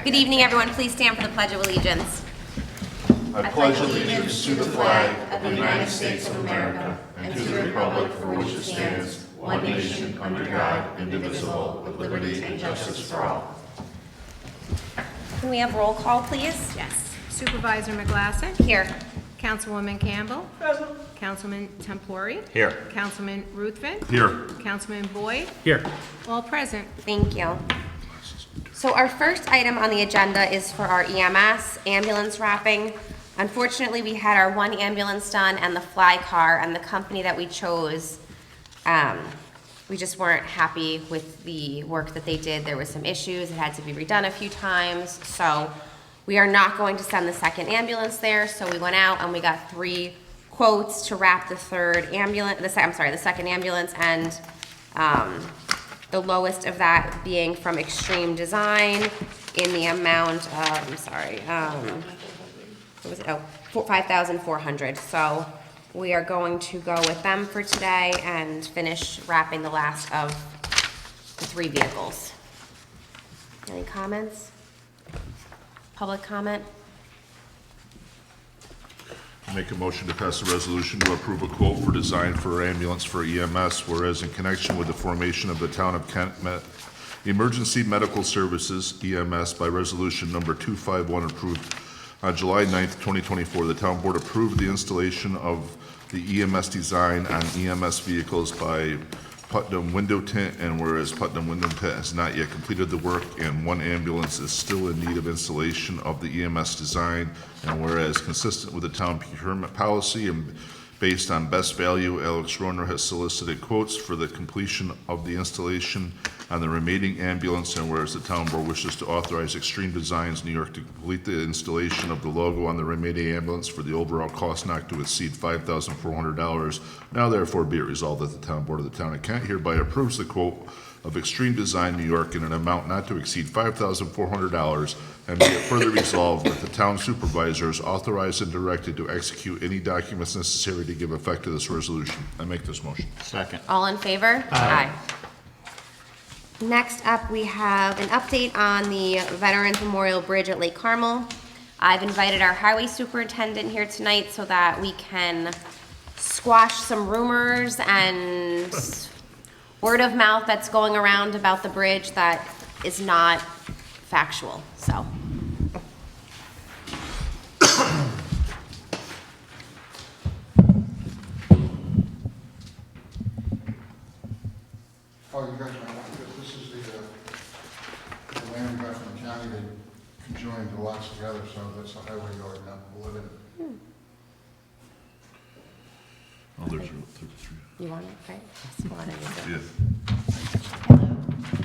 Good evening, everyone. Please stand for the Pledge of Allegiance. I pledge allegiance to the flag of the United States of America and to the republic for which it stands, one nation, under God, indivisible, with liberty and justice for all. Can we have roll call, please? Yes. Supervisor McGlasson? Here. Councilwoman Campbell? Present. Councilman Tempori? Here. Councilman Ruthven? Here. Councilman Boyd? Here. All present. Thank you. So our first item on the agenda is for our EMS ambulance wrapping. Unfortunately, we had our one ambulance done and the fly car, and the company that we chose, we just weren't happy with the work that they did. There were some issues. It had to be redone a few times. So we are not going to send the second ambulance there. So we went out and we got 3 quotes to wrap the second ambulance, and the lowest of that being from Extreme Design in the amount of, what was it? Oh, $5,400. So we are going to go with them for today and finish wrapping the last of the 3 vehicles. Any comments? Public comment? Make a motion to pass a resolution to approve a quote for design for ambulance for EMS, whereas in connection with the formation of the Town of Kent Emergency Medical Services, EMS, by resolution number 251 approved on July 9th, 2024, the Town Board approved the installation of the EMS design on EMS vehicles by Putnam Window Tint, and whereas Putnam Window Tint has not yet completed the work and 1 ambulance is still in need of installation of the EMS design, and whereas consistent with the town procurement policy and based on best value, Alex Roner has solicited quotes for the completion of the installation on the remaining ambulance, and whereas the town board wishes to authorize Extreme Designs New York to complete the installation of the logo on the remaining ambulance for the overall cost not to exceed $5,400. Now therefore be it resolved that the town board of the town of Kent hereby approves the quote of Extreme Design New York in an amount not to exceed $5,400, and be it further resolved that the town supervisor is authorized and directed to execute any documents necessary to give effect to this resolution. I make this motion. Second. All in favor? Aye. Next up, we have an update on the Veterans Memorial Bridge at Lake Carmel. I've invited our highway superintendent here tonight so that we can squash some rumors and word of mouth that's going around about the bridge that is not factual, so. Oh, you guys might want this. This is the land we got from the county. They conjoined the lots together, so that's the highway yard now. We'll live in it. Oh, there's Route 33. You want it, right? Yes, you want it. Yeah.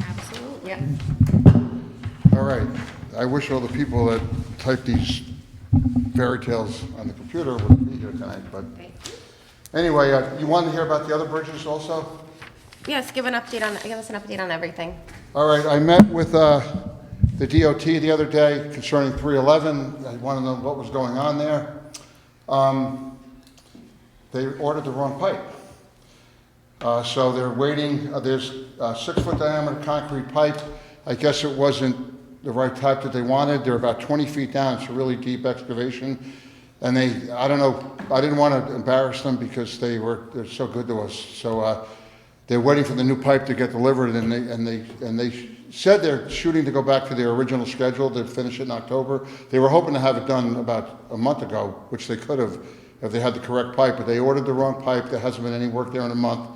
Absolutely, yep. All right. I wish all the people that type these fairy tales on the computer would be here tonight, but anyway, you wanted to hear about the other bridges also? Yes, give us an update on everything. All right, I met with the DOT the other day concerning 311. I want to know what was going on there. They ordered the wrong pipe. So they're waiting. There's a 6-foot diameter concrete pipe. I guess it wasn't the right type that they wanted. They're about 20 feet down. It's a really deep excavation. And I don't know, I didn't want to embarrass them because they're so good to us. So they're waiting for the new pipe to get delivered, and they said they're shooting to go back to their original schedule to finish it in October. They were hoping to have it done about a month ago, which they could have if they had the correct pipe, but they ordered the wrong pipe. There hasn't been any work there in a month.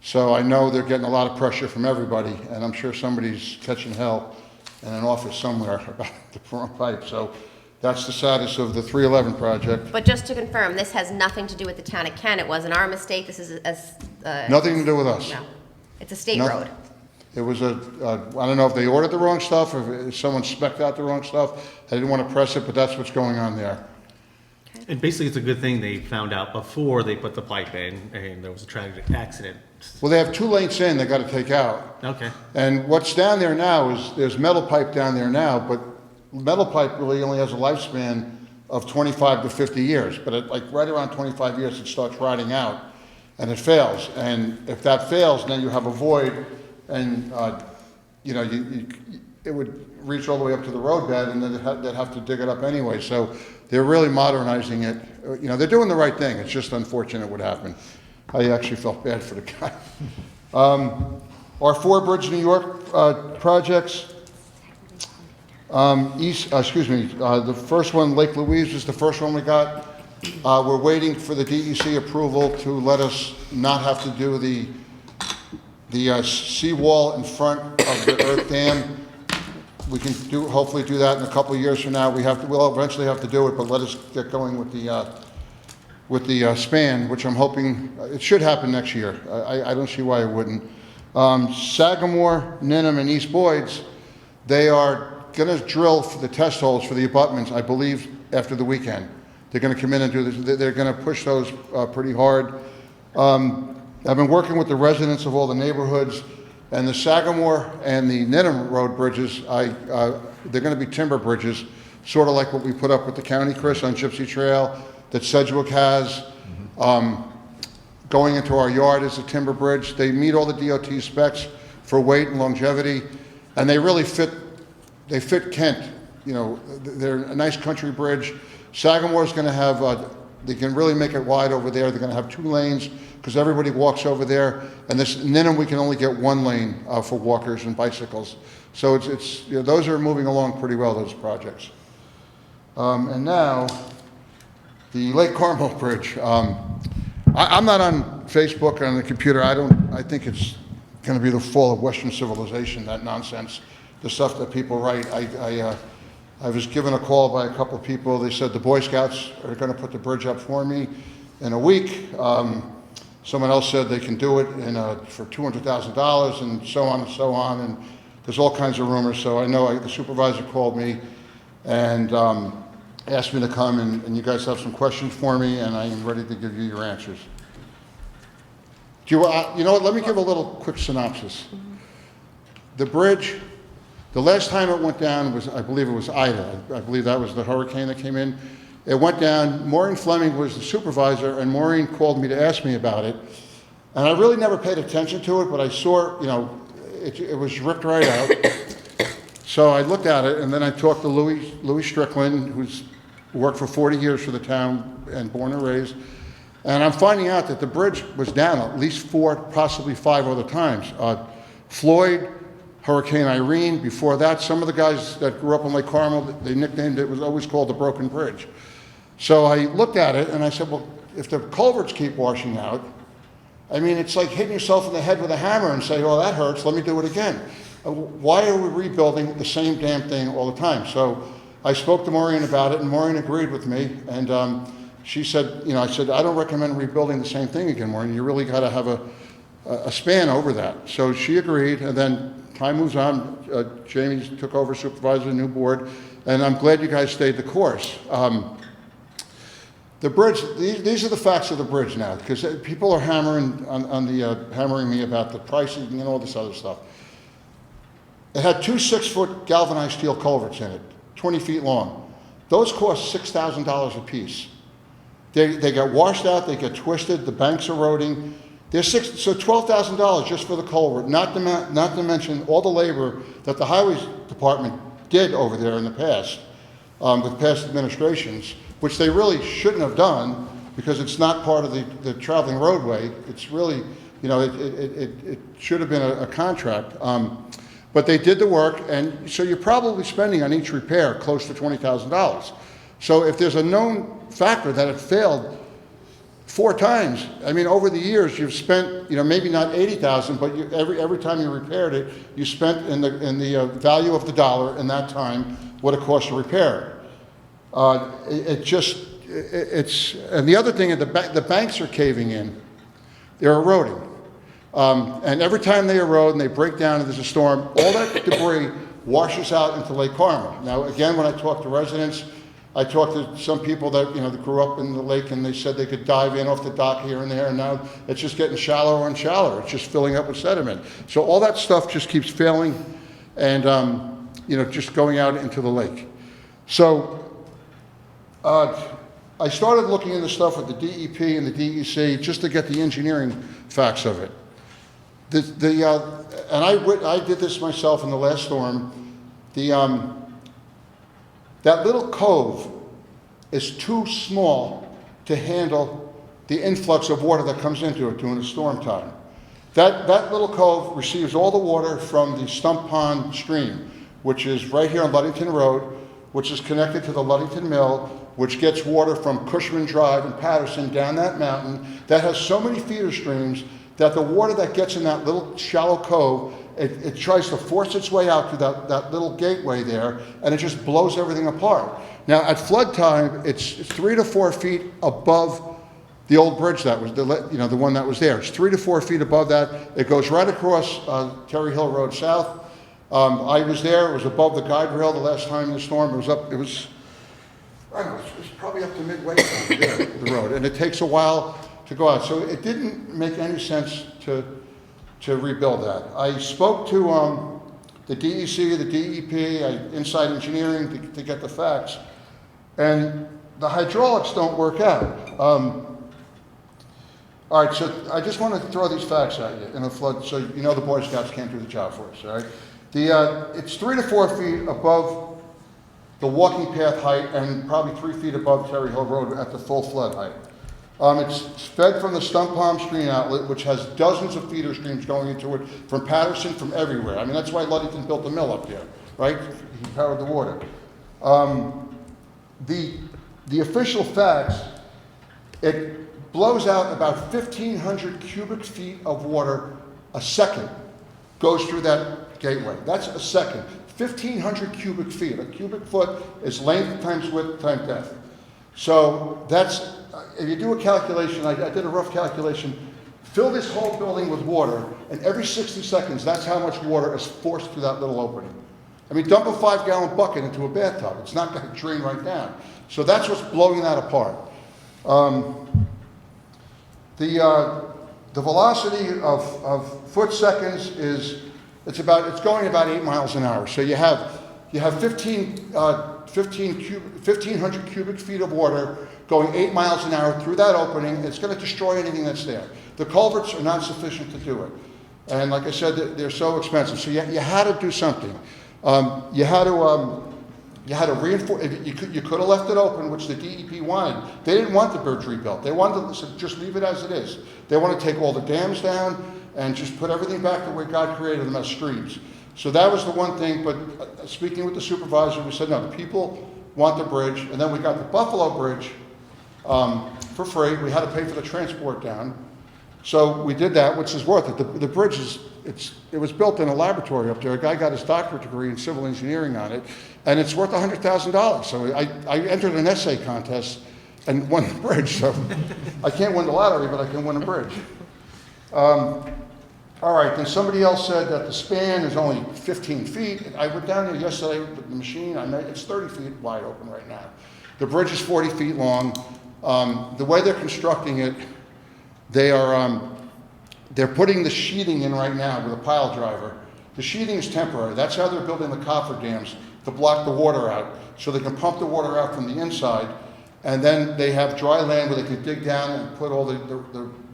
So I know they're getting a lot of pressure from everybody, and I'm sure somebody's catching hell in an office somewhere about the wrong pipe. So that's the status of the 311 project. But just to confirm, this has nothing to do with the town of Kent. It wasn't our mistake. This is Nothing to do with us. no. It's a state No. road. It was I don't know if they ordered the wrong stuff, or if someone spec'd out the wrong stuff. I didn't want to press it, but that's what's going on there. And basically, it's a good thing they found out before they put the pipe in, and there was a tragic accident. Well, they have 2 lanes in they got to take out. Okay. And what's down there now is there's metal pipe down there now, but metal pipe really only has a lifespan of 25 to 50 years. But like right around 25 years, it starts rotting out and it fails. And if that fails, then you have a void, and it would reach all the way up to the roadbed, and then they'd have to dig it up anyway. So they're really modernizing it. You know, they're doing the right thing. It's just unfortunate what happened. I actually felt bad for the guy. Our 4 Bridge New York projects, the first one, Lake Louise, is the first one we got. We're waiting for the DEC approval to let us not have to do the seawall in front of the earth dam. We can hopefully do that in a couple of years from now. We'll eventually have to do it, but let us get going with the span, which I'm hoping, it should happen next year. I don't see why it wouldn't. Sagamore, Ninham, and East Boyds, they are gonna drill for the test holes for the abutments, I believe, after the weekend. They're gonna come in and do this, they're gonna push those pretty hard. I've been working with the residents of all the neighborhoods, and the Sagamore and the Ninham Road bridges, they're gonna be timber bridges, sort of like what we put up with the county, Chris, on Gypsy Trail, that Sedgwick has. Going into our yard is a timber bridge. They meet all the DOT specs for weight and longevity, and they really fit Kent. You know, they're a nice country bridge. Sagamore's gonna have, they can really make it wide over there. They're gonna have 2 lanes, because everybody walks over there. And this Ninham, we can only get 1 lane for walkers and bicycles. So it's you know, those are moving along pretty well, those projects. And now, the Lake Carmel Bridge. I'm not on Facebook or on the computer. I think it's going to be the fall of Western civilization, that nonsense, the stuff that people write. I was given a call by a couple of people. They said the Boy Scouts are going to put the bridge up for me in a week. Someone else said they can do it for $200,000 and so on and so on. And there's all kinds of rumors. So I know the supervisor called me and asked me to come, and you guys have some questions for me, and I am ready to give you your answers. You know what, let me give a little quick synopsis. The bridge, the last time it went down was, I believe it was Ida. I believe that was the hurricane that came in. It went down, Maureen Fleming was the supervisor, and Maureen called me to ask me about it. And I really never paid attention to it, but I saw, you know, it was ripped right out. So I looked at it, and then I talked to Louis Strickland, who's worked for 40 years for the town and born and raised. And I'm finding out that the bridge was down at least 4, possibly 5 other times. Floyd, Hurricane Irene, before that, some of the guys that grew up in Lake Carmel, they nicknamed it, was always called the Broken Bridge. So I looked at it and I said, well, if the culverts keep washing out, I mean, it's like hitting yourself in the head with a hammer and say, oh, that hurts, let me do it again. Why are we rebuilding the same damn thing all the time? So I spoke to Maureen about it, and Maureen agreed with me, and she said, you know, I said, I don't recommend rebuilding the same thing again, Maureen. You really got to have a span over that. So she agreed, and then time moves on. Jamie took over supervisor, new board, and I'm glad you guys stayed the course. The bridge, these are the facts of the bridge now, because people are hammering hammering me about the pricing and all this other stuff. It had 2 6-foot galvanized steel culverts in it, 20 feet long. Those cost $6,000 a piece. They get washed out, they get twisted, the bank's eroding. So $12,000 just for the culvert, not to mention all the labor that the highways department did over there in the past, with past administrations, which they really shouldn't have done, because it's not part of the traveling roadway. It's really, you know, it should have been a contract. But they did the work, and so you're probably spending on each repair close to $20,000. So if there's a known factor that it failed 4 times, I mean, over the years you've spent, you know, maybe not $80,000, but every time you repaired it, you spent in the value of the dollar in that time what it cost to repair it. And the other thing is the banks are caving in, they're eroding. And every time they erode and they break down and there's a storm, all that debris washes out into Lake Carmel. Now, again, when I talk to residents, I talked to some people that, you know, that grew up in the lake, and they said they could dive in off the dock here and there, and now it's just getting shallower and shallower. It's just filling up with sediment. So all that stuff just keeps failing and, you know, just going out into the lake. So I started looking into stuff with the DEP and the DEC just to get the engineering facts of it. And I did this myself in the last storm. that little cove is too small to handle the influx of water that comes into it during the storm time. That little cove receives all the water from the Stump Pond stream, which is right here on Ludington Road, which is connected to the Ludington Mill, which gets water from Cushman Drive and Patterson down that mountain. That has so many feeder streams that the water that gets in that little shallow cove, it tries to force its way out through that little gateway there, and it just blows everything apart. Now, at flood time, it's 3 to 4 feet above the old bridge that was, the one that was there. It's 3 to 4 feet above that. It goes right across Terry Hill Road South. I was there. It was above the guide rail the last time in the storm. I don't know, it was probably up to midway down there, the road, and it takes a while to go out. So it didn't make any sense to rebuild that. I spoke to the DEC, the DEP, Inside Engineering to get the facts, and the hydraulics don't work out. All right, so I just want to throw these facts at you in a flood, so you know the Boy Scouts can't do the job for us, all right? It's 3 to 4 feet above the walking path height and probably 3 feet above Terry Hill Road at the full flood height. It's fed from the Stump Pond Stream outlet, which has dozens of feeder streams going into it from Patterson, from everywhere. I mean, that's why Ludington built the mill up there, right? He powered the water. The official facts, it blows out about 1,500 cubic feet of water a second, goes through that gateway. That's a second. 1,500 cubic feet. A cubic foot is length times width times depth. So that's, if you do a calculation, I did a rough calculation, fill this whole building with water, and every 60 seconds, that's how much water is forced through that little opening. I mean, dump a 5-gallon bucket into a bathtub. It's not going to drain right down. So that's what's blowing that apart. The velocity of foot seconds is, it's going about 8 miles an hour. So you have 1,500 cubic feet of water going 8 miles an hour through that opening. It's going to destroy anything that's there. The culverts are not sufficient to do it. And like I said, they're so expensive. So you had to do something. You had to reinforce. You could have left it open, which the DEP wanted. They didn't want the bridge rebuilt. They wanted to just leave it as it is. They want to take all the dams down and just put everything back the way God created them as streams. So that was the one thing. But speaking with the supervisor, we said, no, the people want the bridge. And then we got the Buffalo Bridge for free. We had to pay for the transport down. So we did that, which is worth it. The bridge it was built in a laboratory up there. A guy got his doctorate degree in civil engineering on it, and it's worth $100,000. So I entered an essay contest and won the bridge. So I can't win the lottery, but I can win a bridge. All right, then somebody else said that the span is only 15 feet. I went down there yesterday with the machine. It's 30 feet wide open right now. The bridge is 40 feet long. The way they're constructing it, they're putting the sheeting in right now with a pile driver. The sheeting is temporary. That's how they're building the cofferdams, to block the water out, so they can pump the water out from the inside, and then they have dry land where they can dig down and put all the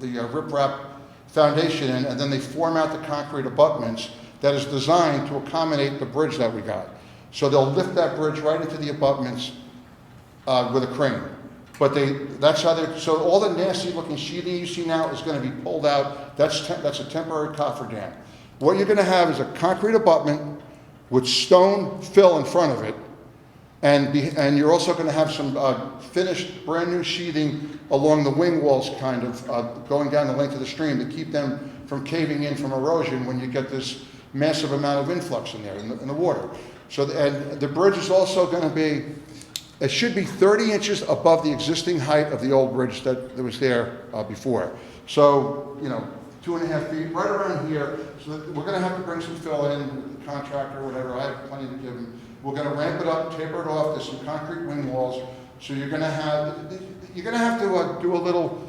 riprap foundation in, and then they form out the concrete abutments that is designed to accommodate the bridge that we got. So they'll lift that bridge right into the abutments with a crane. But so all the nasty looking sheeting you see now is going to be pulled out. That's a temporary cofferdam. What you're going to have is a concrete abutment with stone fill in front of it, and you're also going to have some finished brand new sheathing along the wing walls, kind of going down the length of the stream to keep them from caving in from erosion when you get this massive amount of influx in there in the water. So and the bridge is also going to be, it should be 30 inches above the existing height of the old bridge that was there before. So, 2.5 feet, right around here. So we're going to have to bring some fill in with the contractor or whatever. I have plenty to give him. We're going to ramp it up, taper it off. There's some concrete wing walls. So you're going to have to do a little,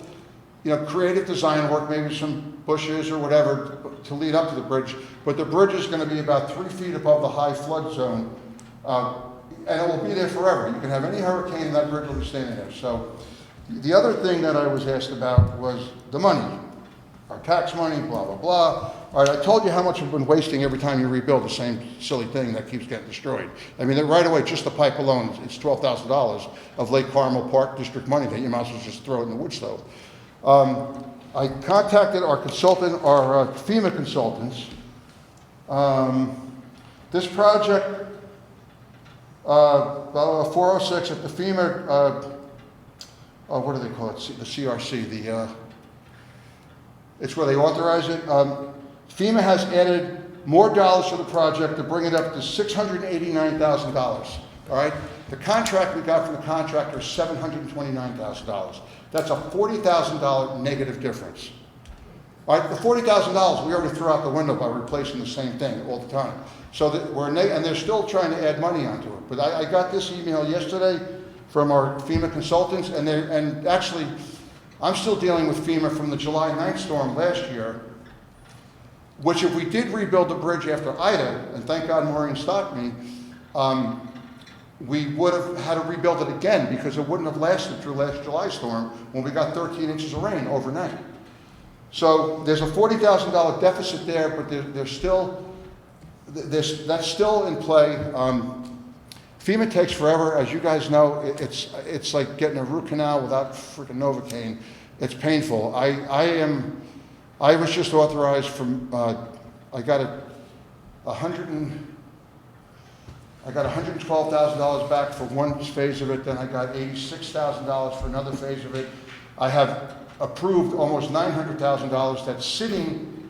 creative design work, maybe some bushes or whatever to lead up to the bridge. But the bridge is going to be about 3 feet above the high flood zone. And it will be there forever. You can have any hurricane and that bridge will be standing there. So the other thing that I was asked about was the money, our tax money, blah, blah, blah. All right, I told you how much we've been wasting every time you rebuild the same silly thing that keeps getting destroyed. I mean, right away, just the pipe alone, it's $12,000 of Lake Carmel Park District money that you might as well just throw it in the wood stove. I contacted our consultant, our FEMA consultants. This project, 406 at the FEMA, what do they call it? The CRC, it's where they authorize it. FEMA has added more dollars to the project to bring it up to $689,000. All right? The contract we got from the contractor is $729,000. That's a $40,000 negative difference. All right? The $40,000 we already threw out the window by replacing the same thing all the time. So that and they're still trying to add money onto it. But I got this email yesterday from our FEMA consultants, and actually, I'm still dealing with FEMA from the July 9th storm last year, which if we did rebuild the bridge after Ida, and thank God Maureen stopped me, we would have had to rebuild it again because it wouldn't have lasted through last July storm when we got 13 inches of rain overnight. So there's a $40,000 deficit there, but that's still in play. FEMA takes forever, as you guys know. It's like getting a root canal without freaking Novocaine. It's painful. I was just authorized from. I got $112,000 back for one phase of it. Then I got $86,000 for another phase of it. I have approved almost $900,000 that's sitting.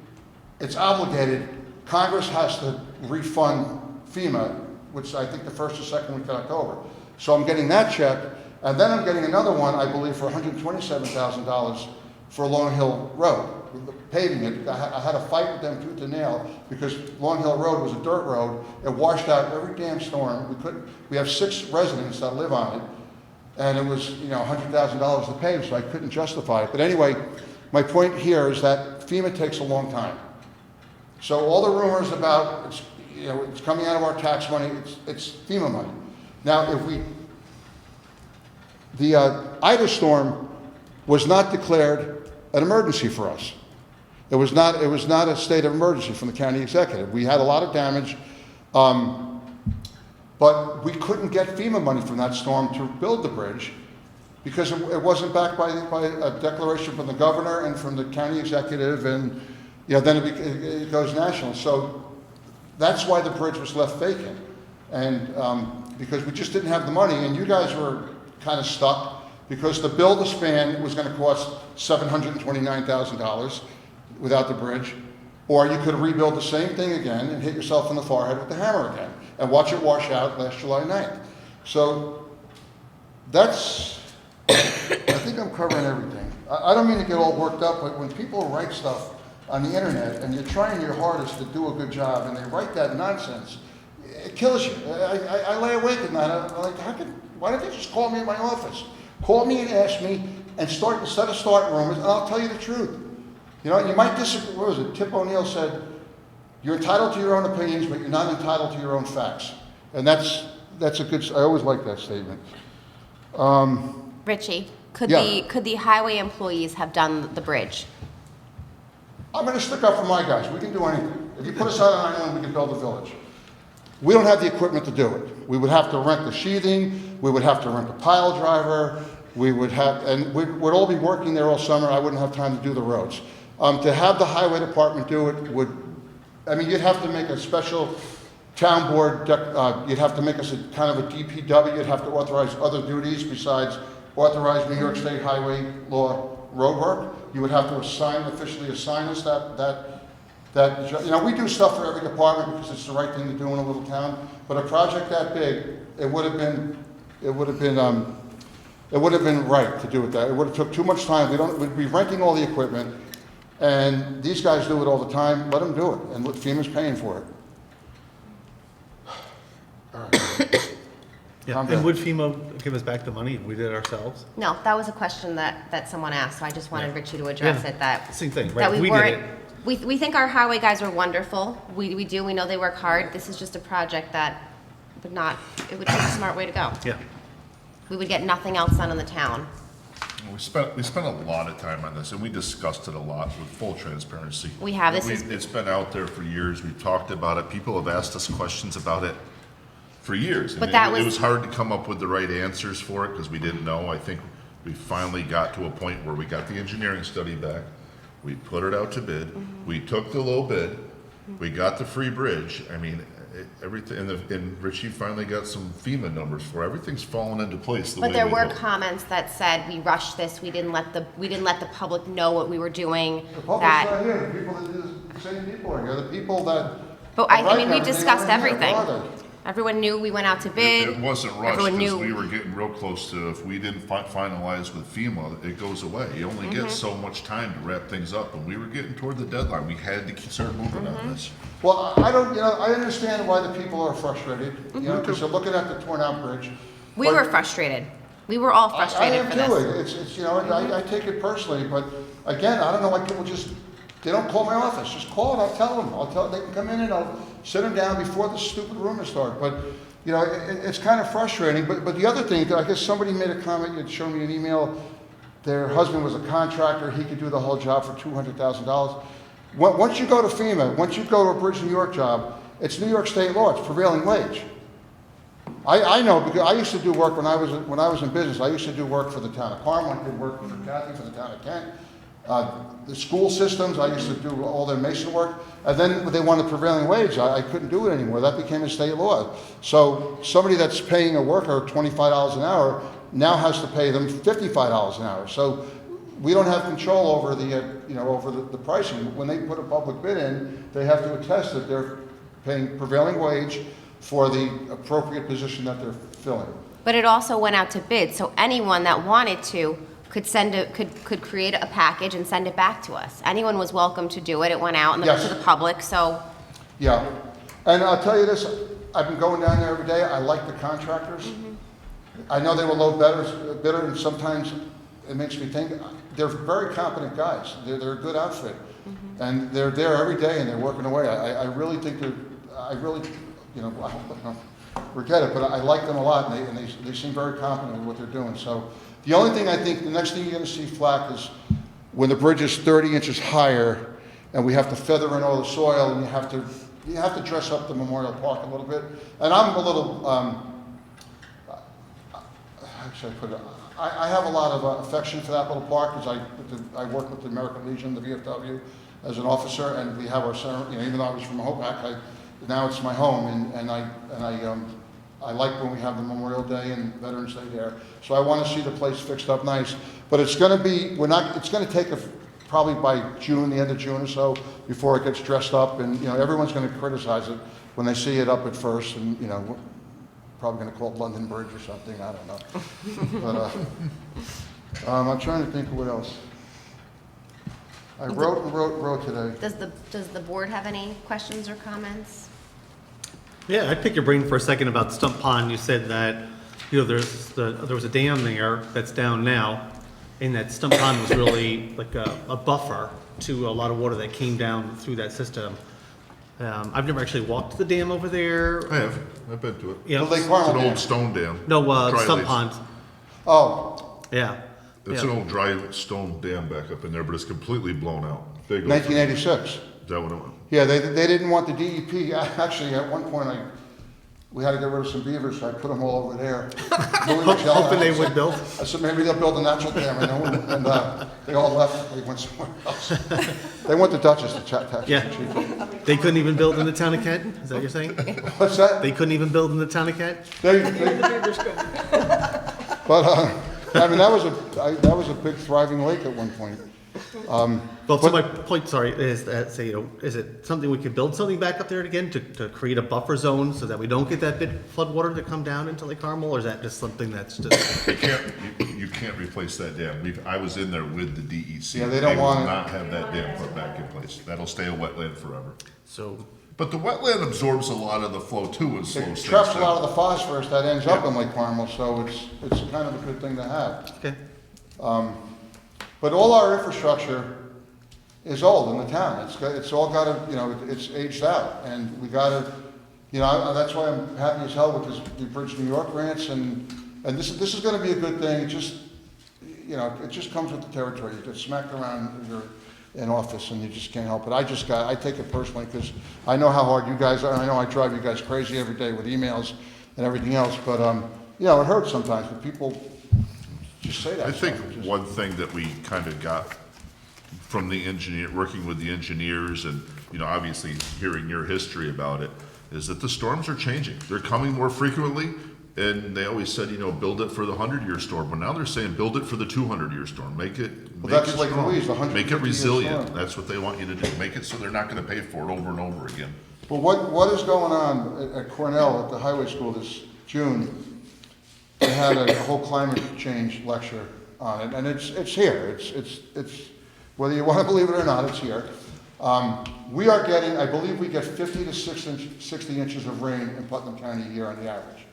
It's obligated. Congress has to refund FEMA, which I think the first or second week of October. So I'm getting that check, and then I'm getting another one, I believe, for $127,000 for Long Hill Road, paving it. I had a fight with them tooth and nail because Long Hill Road was a dirt road. It washed out every damn storm. We have 6 residents that live on it, and it was $100,000 to pave, so I couldn't justify it. But anyway, my point here is that FEMA takes a long time. So all the rumors about it's coming out of our tax money, it's FEMA money. Now, the Ida storm was not declared an emergency for us. It was not a state of emergency from the county executive. We had a lot of damage, but we couldn't get FEMA money from that storm to build the bridge because it wasn't backed by a declaration from the governor and from the county executive, and then it goes national. So that's why the bridge was left vacant, and because we just didn't have the money, and you guys were kind of stuck because the build a span was going to cost $729,000 without the bridge, or you could rebuild the same thing again and hit yourself in the forehead with the hammer again and watch it wash out last July 9th. So that's, I think I'm covering everything. I don't mean to get all worked up, but when people write stuff on the internet and you're trying your hardest to do a good job and they write that nonsense, it kills you. I lay awake at night. I'm like, why don't they just call me in my office? Call me and ask me and instead of starting rumors, and I'll tell you the truth. You might disagree. What was it? Tip O'Neill said, you're entitled to your own opinions, but you're not entitled to your own facts. And that's a good, I always like that statement. Richie, could Yeah. the highway employees have done the bridge? I'm going to stick up for my guys. We can do anything. If you put us out on an island, we can build a village. We don't have the equipment to do it. We would have to rent the sheathing. We would have to rent a pile driver. We would have, and we'd all be working there all summer. I wouldn't have time to do the roads. To have the highway department do it you'd have to make a special town board, you'd have to make us a kind of a DPW. You'd have to authorize other duties besides authorize New York State highway law road work. You would have to officially assign us that we do stuff for every department because it's the right thing to do in a little town. But a project that big, it would have been right to do it that. It would have took too much time. We'd be renting all the equipment, and these guys do it all the time. Let them do it, and FEMA's paying for it. All right. Yeah. Calm And down. would FEMA give us back the money if we did it ourselves? No, that was a question that someone asked, so I just wanted Richie to address Yeah. it, that. Same thing, That right? we We did weren't, it. we think our highway guys are wonderful. We do, we know they work hard. This is just a project that it would take a smart way to go. Yeah. We would get nothing else done in the town. We spent a lot of time on this, and we discussed it a lot with full transparency. We have. It's been out there for years. We've talked about it. People have asked us questions about it for years. But It was hard to come up with the right answers for it because we didn't know. I think we finally got to a point where we got the engineering study back. We put it out to bid. We took the low bid. We got the free bridge. I mean, everything, and Richie finally got some FEMA numbers for it. Everything's fallen into place the way But there we were hoped. comments that said we rushed this, we didn't let the public know what we were doing, The public's that, not here, the people that do the same people are here, the people that. but I write mean, we everything discussed aren't here. everything. Where are they? Everyone knew we went out to bid. It wasn't rushed Everyone because knew. we were getting real close to, if we didn't finalize with FEMA, it goes away. You only get so much time to wrap things up, and we were getting toward the deadline. We had to start moving on this. Well, I don't, I understand why the people are frustrated, because they're looking at the torn out bridge. We but were frustrated. We were all I frustrated am for too, this. it's, I take it personally, but again, I don't know why people they don't call my office, just call and I'll tell them, they can come in and I'll sit them down before the stupid rumors start, but, it's kind of frustrating, but the other thing, I guess somebody made a comment, you'd shown me an email, their husband was a contractor, he could do the whole job for $200,000. Once you go to FEMA, once you go to a Bridge New York job, it's New York state law, it's prevailing wage. I know, because I used to do work when I was in business, I used to do work for the town of Carmel, I did work for Kathy, for the town of Kent. The school systems, I used to do all their mason work, and then when they wanted prevailing wage, I couldn't do it anymore, that became a state law. So somebody that's paying a worker $25 an hour now has to pay them $55 an hour. So we don't have control over the pricing. When they put a public bid in, they have to attest that they're paying prevailing wage for the appropriate position that they're filling. But it also went out to bid, so anyone that wanted to could create a package and send it back to us. Anyone was welcome to do it. It went out to Yes. the public, so Yeah, and I'll tell you this, I've been going down there every day, I like the contractors. I know they were low bidder, and sometimes it makes me think, they're very competent guys, they're a good outfit. And they're there every day and they're working away. I really think I don't forget it, but I like them a lot, and they seem very competent in what they're doing. So the only thing I think, the next thing you're gonna see flack is when the bridge is 30 inches higher and we have to feather in all the soil and you have to dress up the Memorial Park a little bit. And I'm a little, how should I put it? I have a lot of affection for that little park because I work with the American Legion, the VFW, as an officer, and we have our ceremony, even though I was from HVAC, now it's my home, and I like when we have the Memorial Day and Veterans Day there. So I want to see the place fixed up nice. But it's going to be, it's going to take probably by June, the end of June or so, before it gets dressed up. And, everyone's going to criticize it when they see it up at first. And, probably going to call it London Bridge or something. I don't know. But I'm trying to think of what else. I wrote today. does the board have any questions or comments? Yeah, I'd pick your brain for a second about Stump Pond. You said that, there was a dam there that's down now, and that Stump Pond was really like a buffer to a lot of water that came down through that system. I've never actually walked to the dam over there. I have. I've been to it. Yeah. The Lake It's Carmel an Dam. old stone dam. No, Dry Stump lakes. Pond. Oh, Yeah. It's Yeah. an old dry stone dam back up in there, but it's completely blown out. Big old- 1986. Is that what it was? Yeah, they didn't want the DEP, actually, at one point, we had to get rid of some beavers, so I put them all over there. Hoping they would build. I said, maybe they'll build a natural dam, and they all left, they went somewhere else. They went to Dutchess to tax Yeah. cheap. They couldn't even build in the town of Canton? Is that what you're saying? What's that? They couldn't even build in the town of Canton? But, I mean, that was a big thriving lake at one point. Well, so my point, sorry, is that, is it something we could build something back up there again to create a buffer zone so that we don't get that big flood water to come down into Lake Carmel, or is that just something that's just? You can't replace that dam. I was in there with the DEC. Yeah, they don't want will it. not have that dam put back in place. That'll stay a wetland forever. So, But the wetland absorbs a lot of the flow too and slows It things traps a down. lot of the phosphorus that ends up Yeah. in Lake Carmel, so it's kind of a good thing to have. okay. But all our infrastructure is old in the town. It's all got to, it's aged out, and we got to, that's why I'm happy as hell with this Bridge New York grants, and this is going to be a good thing. It just, you know, it just comes with the territory. You get smacked around in office and you just can't help it. I take it personally because I know how hard you guys are. I know I drive you guys crazy every day with emails and everything else, but, you know, it hurts sometimes, but people just say that. I think stuff. It just- one thing that we kind of got from the engineer, working with the engineers and, you know, obviously hearing your history about it, is that the storms are changing. They're coming more frequently, and they always said, you know, build it for the 100-year storm. But now they're saying, build it for the 200-year storm. Make it that's like strong. Louise, the Make it 150-year resilient. storm. That's what they want you to do. Make it so they're not gonna pay for it over and over again. Well, what is going on at Cornell at the highway school this June? They had a whole climate change lecture on it, and it's here. It's whether you want to believe it or not, it's here. We are getting, I believe we get 50 to 60 inches of rain in Putnam County a year on the average.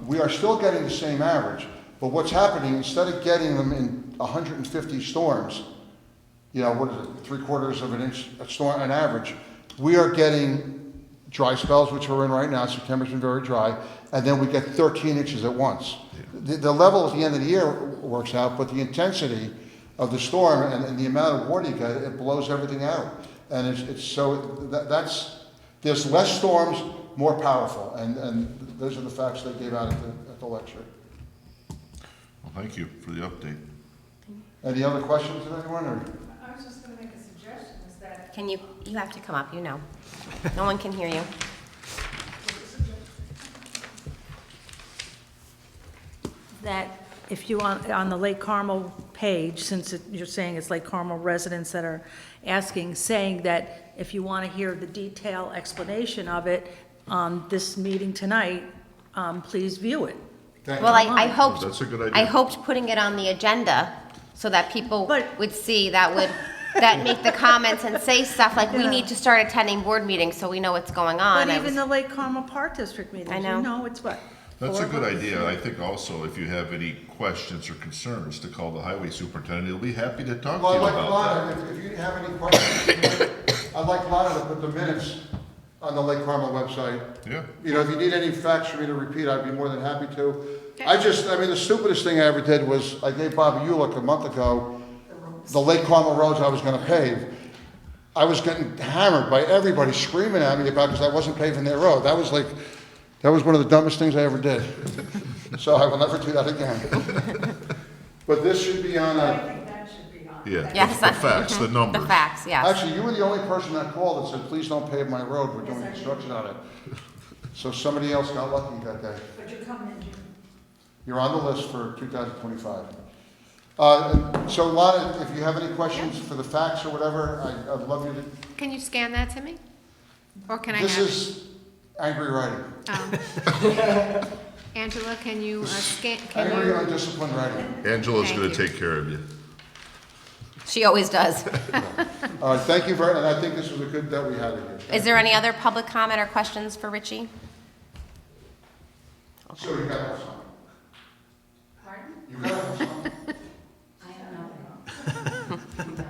We are still getting the same average, but what's happening, instead of getting them in 150 storms, you know, what is it, 3/4 of an inch a storm, an average, we are getting dry spells, which we're in right now. September's been very dry, and then we get 13 inches at once. The level at the end of the year works out, but the intensity of the storm and the amount of water you get, it blows everything out. And it's so, there's less storms, more powerful, and those are the facts they gave out at the lecture. Well, thank you for the update. Any other questions of anyone, or? I was just gonna make a suggestion, is that Can you have to come up, you know. No one can hear you. if you on the Lake Carmel page, since you're saying it's Lake Carmel residents that are asking, saying that if you want to hear the detailed explanation of it on this meeting tonight, please view it. Thank Well, you. I hoped. That's a good idea. I hoped putting it on the agenda so that people But- would see that make the comments and say stuff like, we Yeah. need to start attending board meetings so we know what's going on. But I even was- the Lake Carmel Park District meetings, I know. you know, it's what? That's a 4 good votes? idea. I think also if you have any questions or concerns, to call the highway superintendent. He'll be happy to talk to Well, you I'd like about Lana, if you have any questions, I'd like Lana to put the minutes on the Lake Carmel website. that. Yeah. You know, if you need any facts for me to repeat, I'd be more than happy to. I mean, the stupidest thing I ever did was, I gave Bobby Ulick a month ago, the Lake Carmel roads I was gonna pave. I was getting hammered by everybody screaming at me about, because I wasn't paving their road. That was one of the dumbest things I ever did. So I will never do that again. But this should be on a, Yeah. Yes. The facts, the numbers. The facts, yes. actually, you were the only person that called that said, please don't pave my road, we're doing construction on it. So somebody else got lucky that day. But you're coming in June. You're on the list for 2025. So Lana, if you have any questions for the facts or whatever, I'd love you to, Can you scan that to me? Or can I this have it? is angry writing. Angela, can you scan, Angry, can you? undisciplined writing. Angela's Thank gonna you. take care of you. She always does. All right, thank you very, and I think this was a good that we had it here. Is there any other public comment or questions for Richie? So you got to have something. Pardon? You got to have something. I don't know.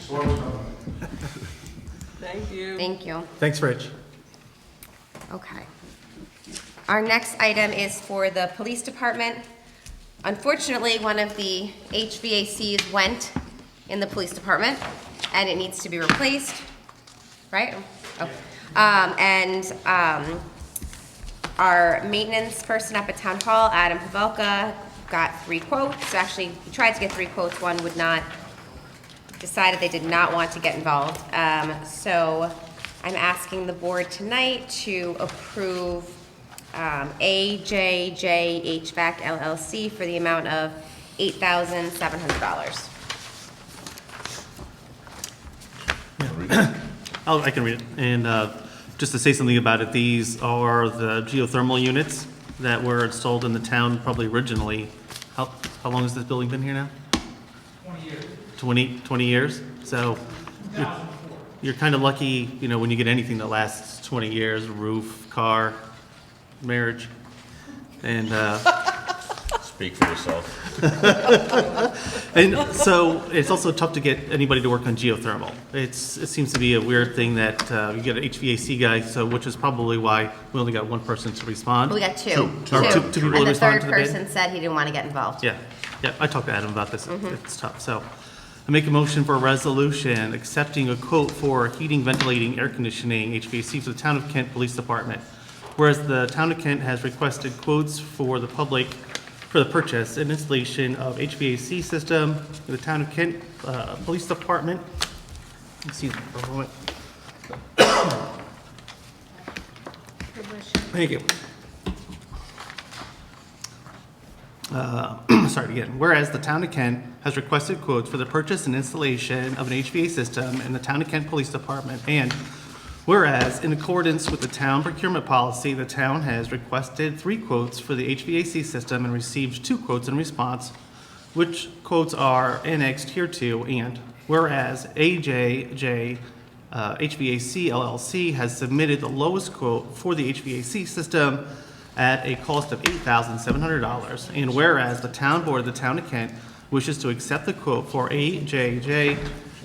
Slow down. Thank you. Thanks, Rich. Okay. Our next item is for the police department. Unfortunately, one of the HVACs went in the police department, and it needs to be replaced, right? Oh. Our maintenance person up at Town Hall, Adam Pavelka, got 3 quotes. Actually, he tried to get 3 quotes, one would not, decided they did not want to get involved. So I'm asking the board tonight to approve AJJ HVAC LLC for the amount of $8,700. I can read it. And just to say something about it, these are the geothermal units that were installed in the town probably originally. How long has this building been here now? 20 years. 20 years? So you're kind of lucky, you know, when you get anything that lasts 20 years, roof, car, marriage. And Speak for yourself. And so it's also tough to get anybody to work on geothermal. It seems to be a weird thing that you get an HVAC guy, so which is probably why we only got one person to respond. We got two. Two people And the responded third to the bid? person said he didn't want to get involved. Yeah, I talked to Adam about this. It's tough. So I make a motion for a resolution accepting a quote for heating, ventilating, air conditioning, HVAC for the Town of Kent Police Department. Whereas the Town of Kent has requested quotes for the public for the purchase and installation of HVAC system for the Town of Kent Police Department. Excuse me for a moment. Thank you. Sorry again. Whereas the Town of Kent has requested quotes for the purchase and installation of an HVAC system in the Town of Kent Police Department, and whereas in accordance with the town procurement policy, the town has requested 3 quotes for the HVAC system and received 2 quotes in response, which quotes are annexed here to, and whereas AJJ HVAC LLC has submitted the lowest quote for the HVAC system at a cost of $8,700. And whereas the town board of the Town of Kent wishes to accept the quote for AJJ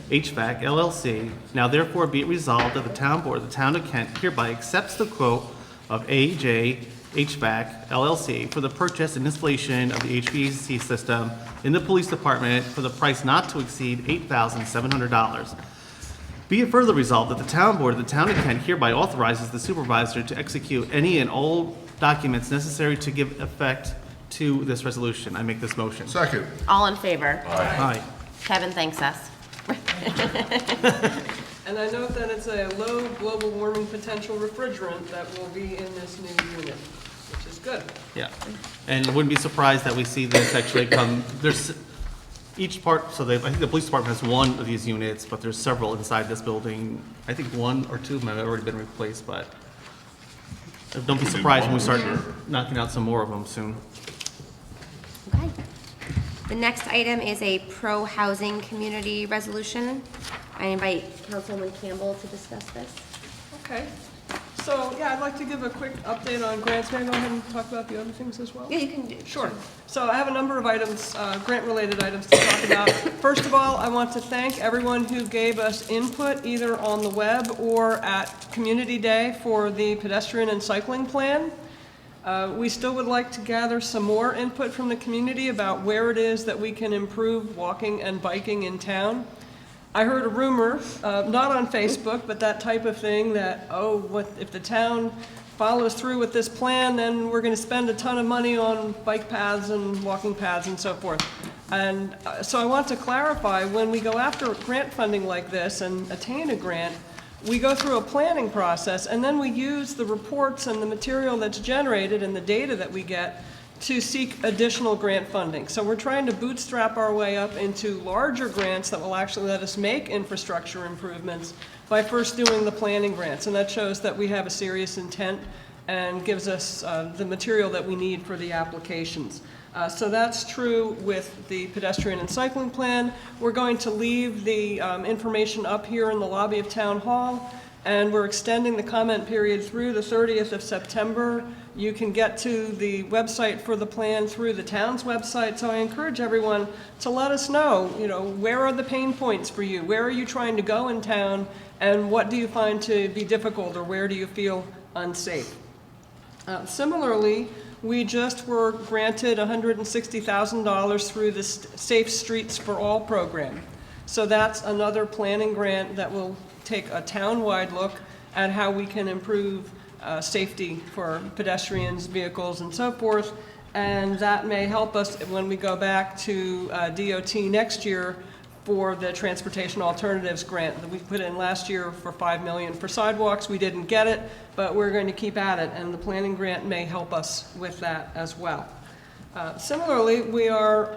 HVAC LLC, now therefore be it resolved that the town board of the Town of Kent hereby accepts the quote of AJ HVAC LLC for the purchase and installation of the HVAC system in the police department for the price not to exceed $8,700. Be it further resolved that the town board of the Town of Kent hereby authorizes the supervisor to execute any and all documents necessary to give effect to this resolution. I make this motion. Second. All in favor? Aye. Kevin thanks us. And I note that it's a low global warming potential refrigerant that will be in this new unit, which is good. Yeah, and wouldn't be surprised that we see this actually come, there's each part, so I think the police department has one of these units, but there's several inside this building. I think 1 or 2 of them have already been replaced, but don't be surprised when we start knocking out some more of them soon. Okay. The next item is a pro-housing community resolution. I invite Councilwoman Campbell to discuss this. Okay. So, yeah, I'd like to give a quick update on grants. May I go ahead and talk about the other things as well? Yeah, you can do. Sure. So I have a number of items, grant-related items to talk about. First of all, I want to thank everyone who gave us input either on the web or at Community Day for the pedestrian and cycling plan. We still would like to gather some more input from the community about where it is that we can improve walking and biking in town. I heard a rumor, not on Facebook, but that type of thing that, oh, what if the town follows through with this plan, then we're going to spend a ton of money on bike paths and walking paths and so forth. And so I want to clarify, when we go after grant funding like this and attain a grant, we go through a planning process, and then we use the reports and the material that's generated and the data that we get to seek additional grant funding. So we're trying to bootstrap our way up into larger grants that will actually let us make infrastructure improvements by first doing the planning grants. And that shows that we have a serious intent and gives us the material that we need for the applications. So that's true with the pedestrian and cycling plan. We're going to leave the information up here in the lobby of Town Hall, and we're extending the comment period through the 30th of September. You can get to the website for the plan through the town's website, so I encourage everyone to let us know, where are the pain points for you? Where are you trying to go in town, and what do you find to be difficult, or where do you feel unsafe? Similarly, we just were granted $160,000 through the Safe Streets for All program. So that's another planning grant that will take a town-wide look at how we can improve safety for pedestrians, vehicles, and so forth. And that may help us when we go back to DOT next year for the Transportation Alternatives grant that we put in last year for $5 million for sidewalks. We didn't get it, but we're going to keep at it, and the planning grant may help us with that as well. Similarly, we are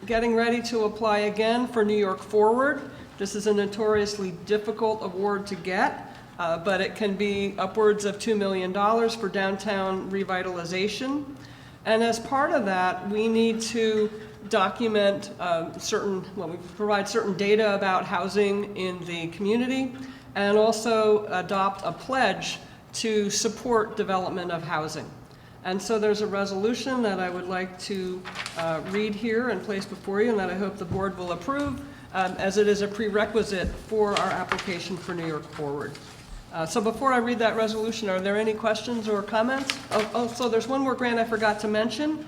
getting ready to apply again for New York Forward. This is a notoriously difficult award to get, but it can be upwards of $2 million for downtown revitalization. And as part of that, we need to document we provide certain data about housing in the community, and also adopt a pledge to support development of housing. And so there's a resolution that I would like to read here and place before you, and that I hope the board will approve, as it is a prerequisite for our application for New York Forward. So before I read that resolution, are there any questions or comments? So there's one more grant I forgot to mention.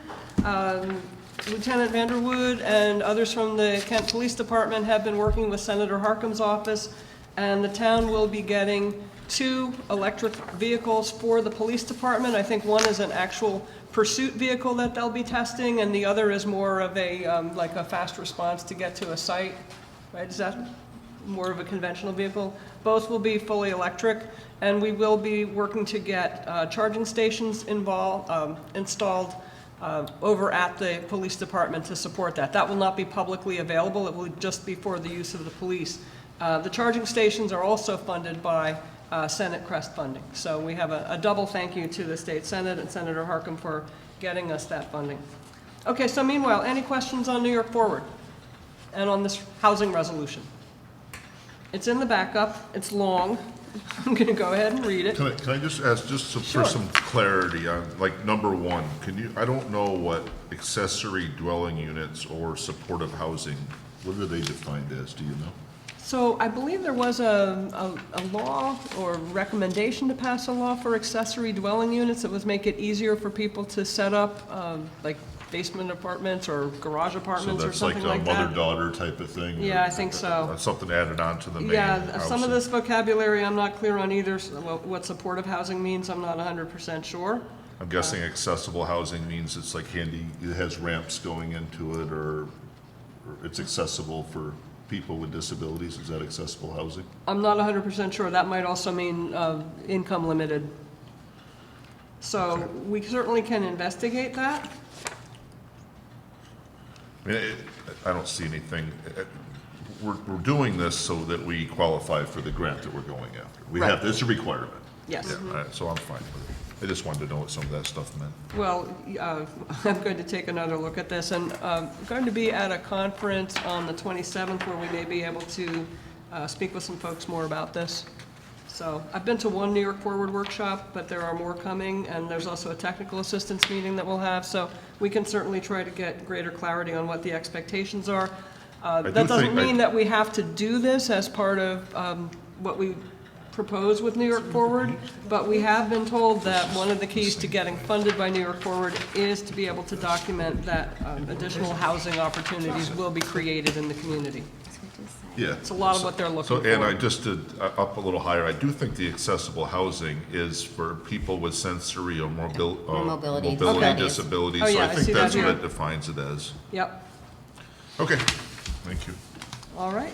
Lieutenant Vanderwood and others from the Kent Police Department have been working with Senator Harkin's office, and the town will be getting 2 electric vehicles for the police department. I think one is an actual pursuit vehicle that they'll be testing, and the other is more of a, like a fast response to get to a site, right? Is that more of a conventional vehicle? Both will be fully electric, and we will be working to get charging stations installed over at the police department to support that. That will not be publicly available. It will just be for the use of the police. The charging stations are also funded by Senate Crest funding. So we have a double thank you to the State Senate and Senator Harkin for getting us that funding. Okay, so meanwhile, any questions on New York Forward and on this housing resolution? It's in the backup. It's long. I'm going to go ahead and read it. Can I just ask, Sure. for some clarity on, like, number 1, I don't know what accessory dwelling units or supportive housing, what are they defined as, do you know? So I believe there was a law or recommendation to pass a law for accessory dwelling units that would make it easier for people to set up, like basement apartments or garage apartments or something like So that's like a that. mother-daughter type of thing? Yeah, or I think so. Something added on to the main Yeah, some of housing? this vocabulary I'm not clear on either. So what supportive housing means, I'm not 100% sure. I'm guessing accessible housing means it's like handy, it has ramps going into it, or it's accessible for people with disabilities. Is that accessible housing? I'm not 100% sure. That might also mean income limited. So we certainly can investigate that. I mean, I don't see anything, we're doing this so that we qualify for the grant that we're going after. We have, Right. it's a requirement. Yes. Yeah, all right, so I'm fine with it. I just wanted to know what some of that stuff meant. Well, I'm going to take another look at this, and I'm going to be at a conference on the 27th where we may be able to speak with some folks more about this. So I've been to one New York Forward workshop, but there are more coming, and there's also a technical assistance meeting that we'll have, so we can certainly try to get greater clarity on what the expectations are. That doesn't mean that we have to do this as part of what we propose with New York Forward, but we have been told that one of the keys to getting funded by New York Forward is to be able to document that additional housing opportunities will be created in the community. Yeah. It's a lot of what they're looking So, for. and I just did up a little higher, I do think the accessible housing is for people with sensory or mobility disabilities. Oh, So yeah, I I think see that's that what here. it defines it as. Yep, Okay, thank you. all right.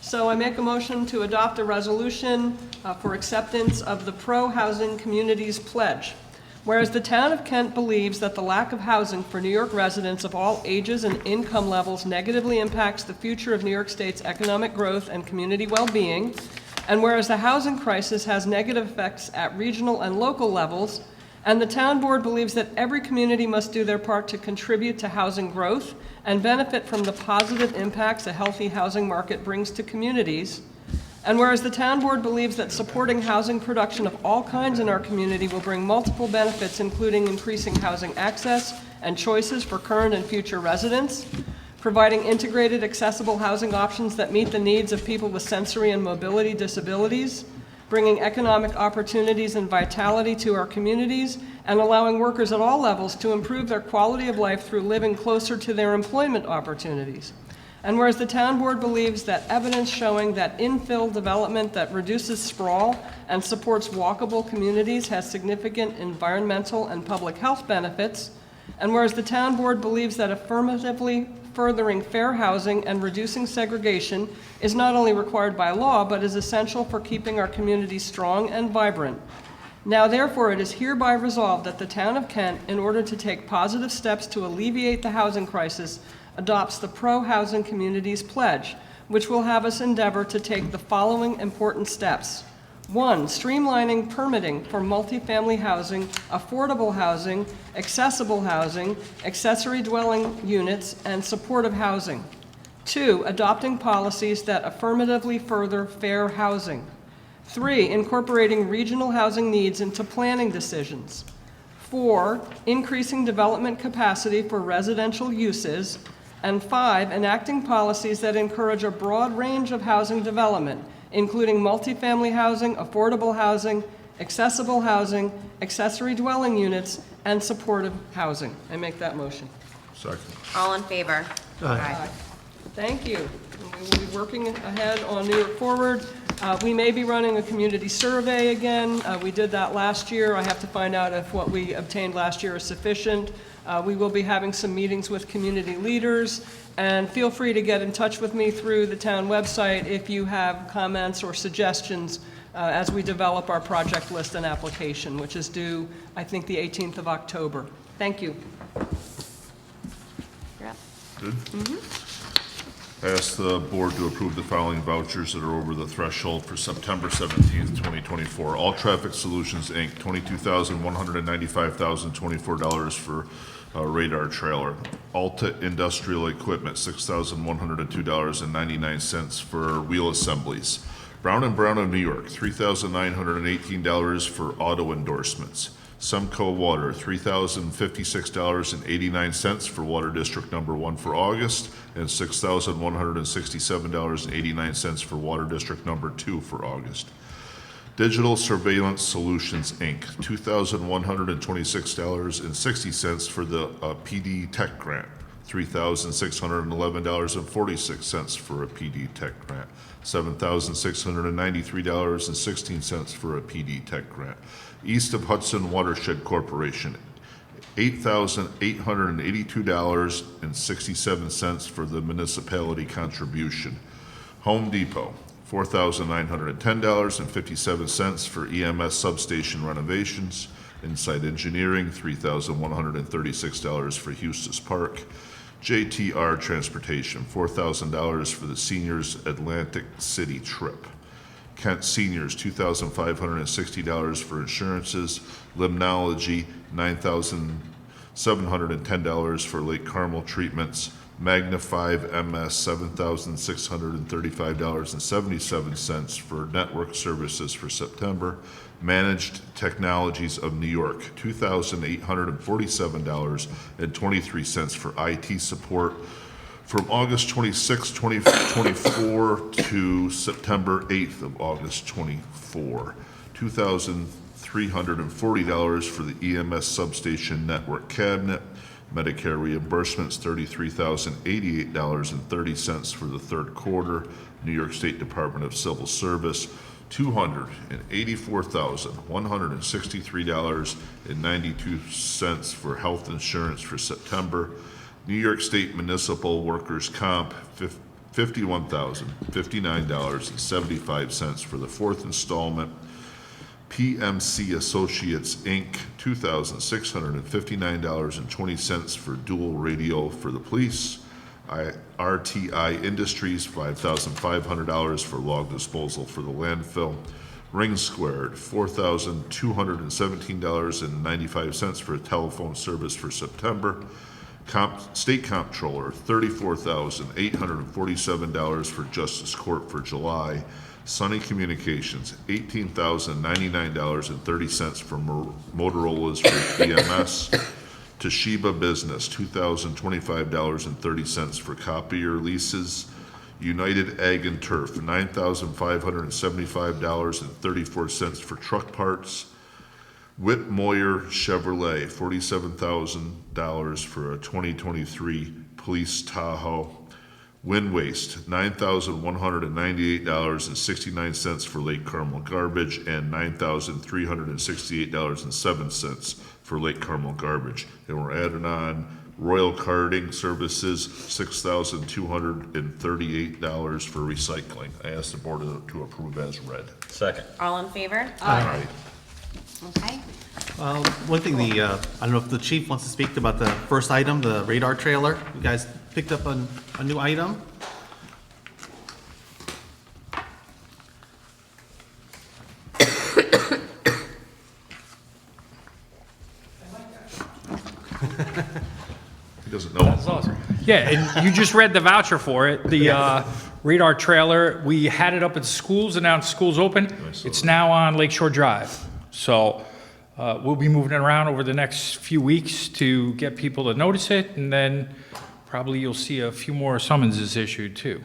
So I make a motion to adopt a resolution for acceptance of the Pro-Housing Communities Pledge. Whereas the town of Kent believes that the lack of housing for New York residents of all ages and income levels negatively impacts the future of New York State's economic growth and community well-being, and whereas the housing crisis has negative effects at regional and local levels, and the town board believes that every community must do their part to contribute to housing growth and benefit from the positive impacts a healthy housing market brings to communities, and whereas the town board believes that supporting housing production of all kinds in our community will bring multiple benefits, including increasing housing access and choices for current and future residents, providing integrated, accessible housing options that meet the needs of people with sensory and mobility disabilities, bringing economic opportunities and vitality to our communities, and allowing workers at all levels to improve their quality of life through living closer to their employment opportunities. And whereas the town board believes that evidence showing that infill development that reduces sprawl and supports walkable communities has significant environmental and public health benefits, and whereas the town board believes that affirmatively furthering fair housing and reducing segregation is not only required by law, but is essential for keeping our communities strong and vibrant. Now therefore it is hereby resolved that the town of Kent, in order to take positive steps to alleviate the housing crisis, adopts the Pro-Housing Communities Pledge, which will have us endeavor to take the following important steps. 1, streamlining permitting for multifamily housing, affordable housing, accessible housing, accessory dwelling units, and supportive housing. 2, adopting policies that affirmatively further fair housing. 3, incorporating regional housing needs into planning decisions. 4, increasing development capacity for residential uses, and 5, enacting policies that encourage a broad range of housing development, including multifamily housing, affordable housing, accessible housing, accessory dwelling units, and supportive housing. I make that motion. Second. All in favor? Aye. Thank you. And we will be working ahead on New York Forward. We may be running a community survey again. We did that last year. I have to find out if what we obtained last year is sufficient. We will be having some meetings with community leaders, and feel free to get in touch with me through the town website if you have comments or suggestions as we develop our project list and application, which is due, I think, the 18th of October. Thank you. You're up. Good? I ask the board to approve the following vouchers that are over the threshold for September 17th, 2024. All Traffic Solutions, Inc., $22,195,024 for radar trailer. Alta Industrial Equipment, $6,102.99 for wheel assemblies. Brown & Brown of New York, $3,918 for auto endorsements. Semco Water, $3,056.89 for Water District Number 1 for August, and $6,167.89 for Water District Number 2 for August. Digital Surveillance Solutions, Inc., $2,126.60 for the PD Tech Grant, $3,611.46 for a PD Tech Grant, $7,693.16 for a PD Tech Grant. East of Hudson Watershed Corporation, $8,882.67 for the municipality contribution. Home Depot, $4,910.57 for EMS substation renovations. Inside Engineering, $3,136 for Eustis Park. JTR Transportation, $4,000 for the Seniors Atlantic City trip. Kent Seniors, $2,560 for insurances. Limnology, $9,710 for Lake Carmel treatments. Magna 5 MS, $7,635.77 for network services for September. Managed Technologies of New York, $2,847.23 for IT support from August 26, 2024 to September 8th of August 24. $2,340 for the EMS substation network cabinet. Medicare reimbursements, $33,088.30 for the third quarter. New York State Department of Civil Service, $284,163.92 for health insurance for September. New York State Municipal Workers' Comp, $51,059.75 for the fourth installment. PMC Associates, Inc., $2,659.20 for dual radio for the police. RTI Industries, $5,500 for log disposal for the landfill. Ring Squared, $4,217.95 for telephone service for September. State Comptroller, $34,847 for Justice Court for July. Sunny Communications, $18,099.30 for Motorola's for EMS. Toshiba Business, $2,025.30 for copier leases. United Ag and Turf, $9,575.34 for truck parts. Whit Moyer Chevrolet, $47,000 for a 2023 Police Tahoe. Wind Waste, $9,198.69 for Lake Carmel garbage, and $9,368.07 for Lake Carmel garbage. And we're adding on Royal Carding Services, $6,238 for recycling. I ask the board to approve as read. Second. All in favor? Aye. Okay. One thing, I don't know if the chief wants to speak about the first item, the radar trailer. You guys picked up a new item? He doesn't know. That's awesome. Yeah, and you just read the voucher for it. The radar trailer, we had it up at schools, and now school's open. It's now on Lakeshore Drive. So We'll be moving it around over the next few weeks to get people to notice it, and then probably you'll see a few more summonses issued too.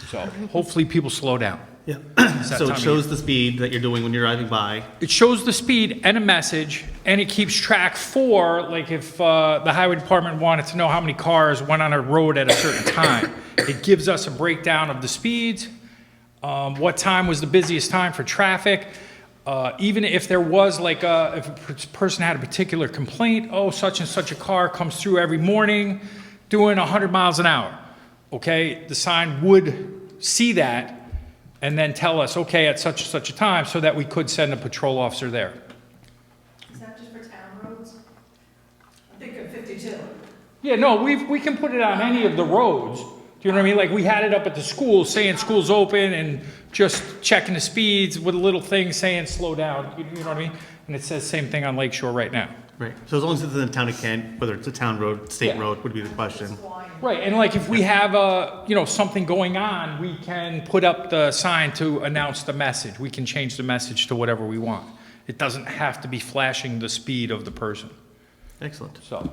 So hopefully people slow down. Yeah. It's that So time it of shows year. the speed that you're doing when you're driving by. It shows the speed and a message, and it keeps track for, like if the highway department wanted to know how many cars went on a road at a certain time. It gives us a breakdown of the speeds, what time was the busiest time for traffic. Even if there was like if a person had a particular complaint, oh, such and such a car comes through every morning doing 100 miles an hour. Okay, the sign would see that and then tell us, okay, at such and such a time, so that we could send a patrol officer there. Is that just for town roads? I think of 52. Yeah, no, we can put it on any of the roads. Do you know what I mean? Like, we had it up at the school saying school's open and just checking the speeds with a little thing saying slow down, you know what I mean? And it says same thing on Lake Shore right now. Right. So as long as it's in the town of Kent, whether it's a town road, state Yeah. road would be the question. Right, and like if we have something going on, we can put up the sign to announce the message. We can change the message to whatever we want. It doesn't have to be flashing the speed of the person. Excellent. So